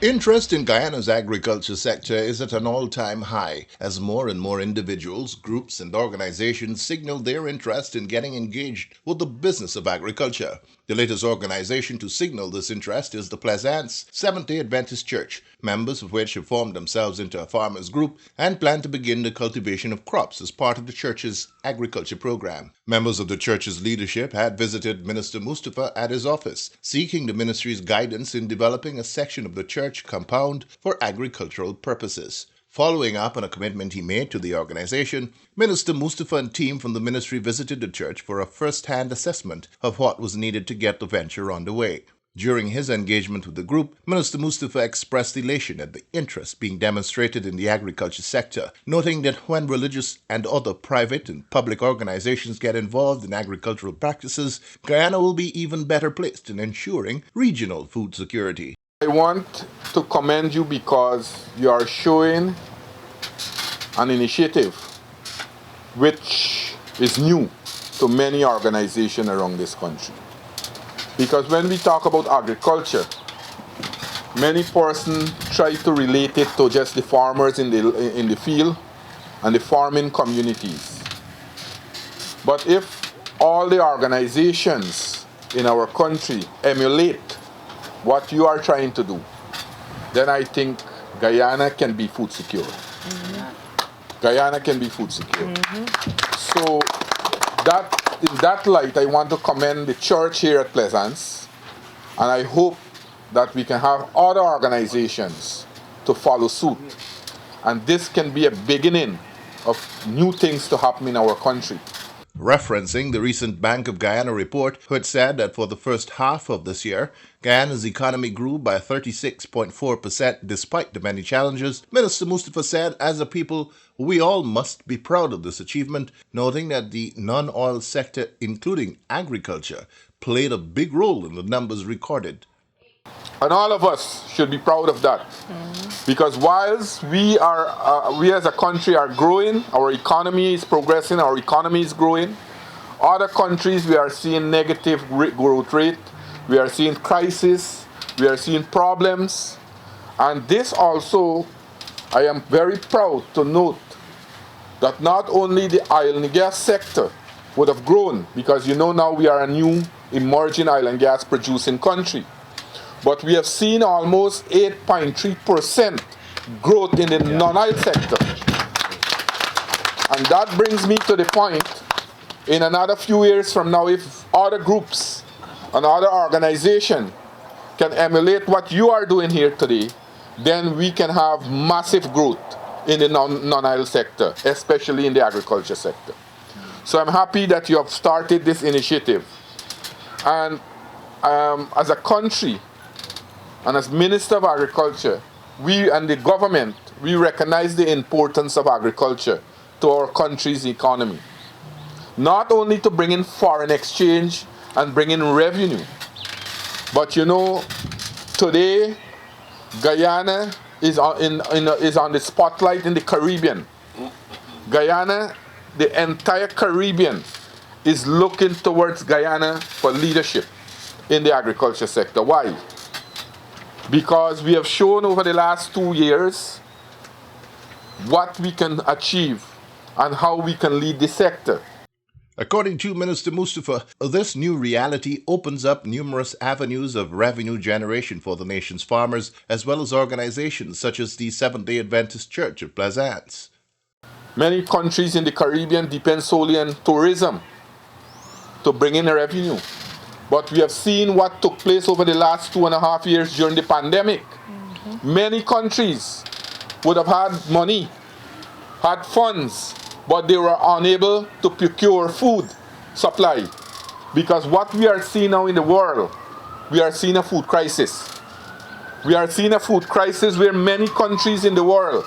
Interest in Guyana's agriculture sector is at an all-time high as more and more individuals, groups, and organizations signal their interest in getting engaged with the business of agriculture. The latest organization to signal this interest is the Plaisance Seventh-Day Adventist Church, members of which have formed themselves into a farmers group and plan to begin the cultivation of crops as part of the church's agriculture program. Members of the church's leadership had visited Minister Mustafa at his office, seeking the ministry's guidance in developing a section of the church compound for agricultural purposes. Following up on a commitment he made to the organization, Minister Mustafa and team from the ministry visited the church for a first-hand assessment of what was needed to get the venture underway. During his engagement with the group, Minister Mustafa expressed elation at the interest being demonstrated in the agriculture sector, noting that when religious and other private and public organizations get involved in agricultural practices, Guyana will be even better placed in ensuring regional food security. I want to commend you because you are showing an initiative which is new to many organizations around this country. Because when we talk about agriculture, many persons try to relate it to just the farmers in the field and the farming communities. But if all the organizations in our country emulate what you are trying to do, then I think Guyana can be food secure. Guyana can be food secure. So in that light, I want to commend the church here at Plaisance, and I hope that we can have other organizations to follow suit. And this can be a beginning of new things to happen in our country. Referencing the recent Bank of Guyana report, which said that for the first half of this year, Guyana's economy grew by 36.4% despite the many challenges, Minister Mustafa said, as a people, we all must be proud of this achievement, noting that the non-oil sector, including agriculture, played a big role in the numbers recorded. And all of us should be proud of that. Because whilst we as a country are growing, our economy is progressing, our economy is growing, other countries we are seeing negative growth rate, we are seeing crisis, we are seeing problems. And this also, I am very proud to note that not only the oil and gas sector would have grown, because now we are a new emerging oil and gas producing country, but we have seen almost 8.3% growth in the non-oil sector. And that brings me to the point, in another few years from now, if other groups and other organizations can emulate what you are doing here today, then we can have massive growth in the non-oil sector, especially in the agriculture sector. So I'm happy that you have started this initiative. And as a country, and as Minister of Agriculture, we and the government, we recognize the importance of agriculture to our country's economy. Not only to bring in foreign exchange and bring in revenue, but today Guyana is on the spotlight in the Caribbean. Guyana, the entire Caribbean, is looking towards Guyana for leadership in the agriculture sector. Why? Because we have shown over the last 2 years what we can achieve and how we can lead the sector. According to Minister Mustafa, this new reality opens up numerous avenues of revenue generation for the nation's farmers, as well as organizations such as the Seventh-Day Adventist Church of Plaisance. Many countries in the Caribbean depend solely on tourism to bring in revenue. But we have seen what took place over the last 2.5 years during the pandemic. Many countries would have had money, had funds, but they were unable to procure food supply. Because what we are seeing now in the world, we are seeing a food crisis. We are seeing a food crisis where many countries in the world,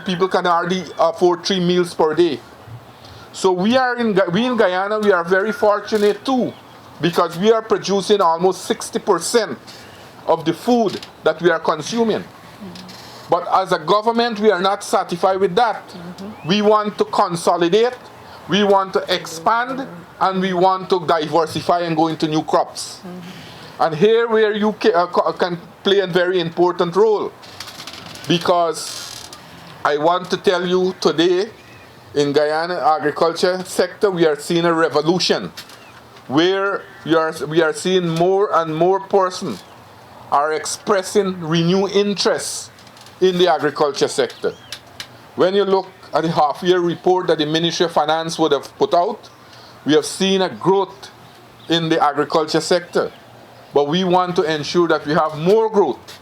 people can hardly afford 3 meals per day. So we in Guyana, we are very fortunate too, because we are producing almost 60% of the food that we are consuming. But as a government, we are not satisfied with that. We want to consolidate, we want to expand, and we want to diversify and go into new crops. And here where you can play a very important role, because I want to tell you today, in Guyana agriculture sector, we are seeing a revolution where we are seeing more and more persons are expressing renewed interest in the agriculture sector. When you look at the half-year report that the Ministry of Finance would have put out, we have seen a growth in the agriculture sector. But we want to ensure that we have more growth.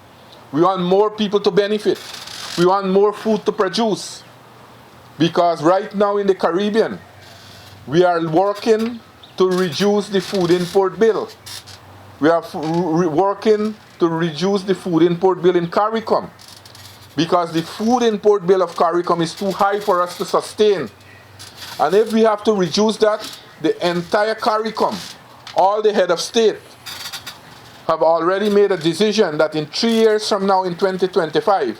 We want more people to benefit. We want more food to produce. Because right now in the Caribbean, we are working to reduce the food import bill. We are working to reduce the food import bill in CARICOM, because the food import bill of CARICOM is too high for us to sustain. And if we have to reduce that, the entire CARICOM, all the head of state, have already made a decision that in 3 years from now, in 2025,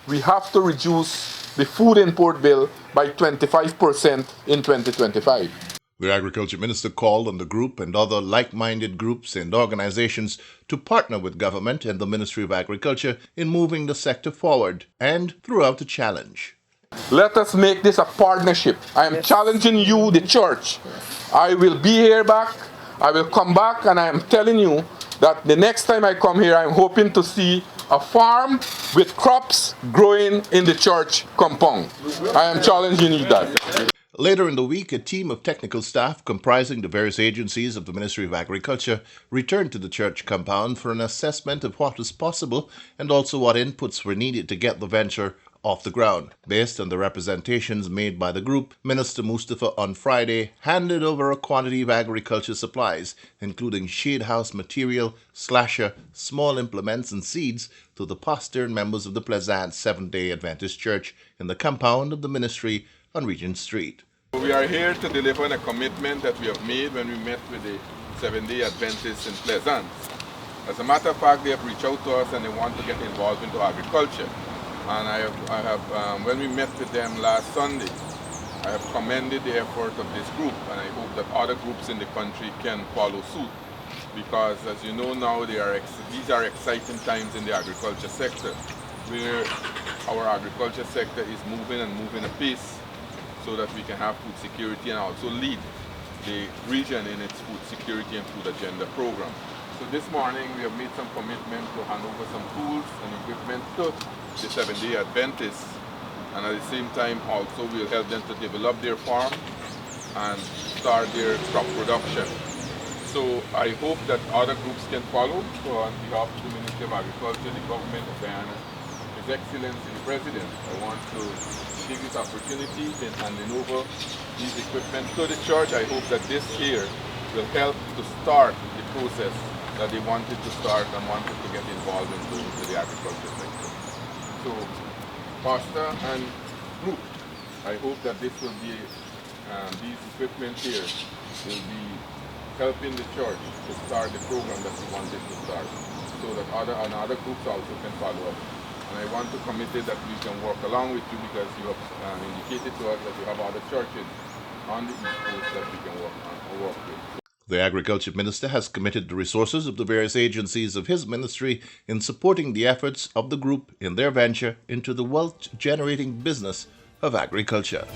we have to reduce the food import bill by 25% in 2025. The Agriculture Minister called on the group and other like-minded groups and organizations to partner with government and the Ministry of Agriculture in moving the sector forward and throughout the challenge. Let us make this a partnership. I am challenging you, the church. I will be here back. I will come back, and I am telling you that the next time I come here, I'm hoping to see a farm with crops growing in the church compound. I am challenging you that. Later in the week, a team of technical staff comprising the various agencies of the Ministry of Agriculture returned to the church compound for an assessment of what was possible and also what inputs were needed to get the venture off the ground. Based on the representations made by the group, Minister Mustafa on Friday handed over a quantity of agriculture supplies, including shade house material, slasher, small implements and seeds, to the pastor and members of the Pleasant Seventh-Day Adventist Church in the compound of the ministry on Regent Street. We are here to deliver on a commitment that we have made when we met with the Seventh-Day Adventists in Pleasant. As a matter of fact, they have reached out to us and they want to get involved into agriculture. And when we met with them last Sunday, I have commended the effort of this group, and I hope that other groups in the country can follow suit. Because as you know now, these are exciting times in the agriculture sector, where our agriculture sector is moving apace, so that we can have food security and also lead the region in its food security and food agenda program. So this morning we have made some commitment to hand over some tools and equipment to the Seventh-Day Adventists, and at the same time also we'll help them to develop their farm and start their crop production. So I hope that other groups can follow. So on behalf of the Ministry of Agriculture, the government of Guyana, His Excellency the President, I want to take this opportunity in handing over these equipment to the church. I hope that this here will help to start the process that they wanted to start and wanted to get involved into the agriculture sector. So, pastor and group, I hope that this will be, these equipment here will be helping the church to start the program that we wanted to start, so that other groups also can follow up. And I want to commit it that we can work along with you, because you have indicated to us that you have other churches on the East Coast that we can work with. The Agriculture Minister has committed the resources of the various agencies of his ministry in supporting the efforts of the group in their venture into the wealth-generating business of agriculture.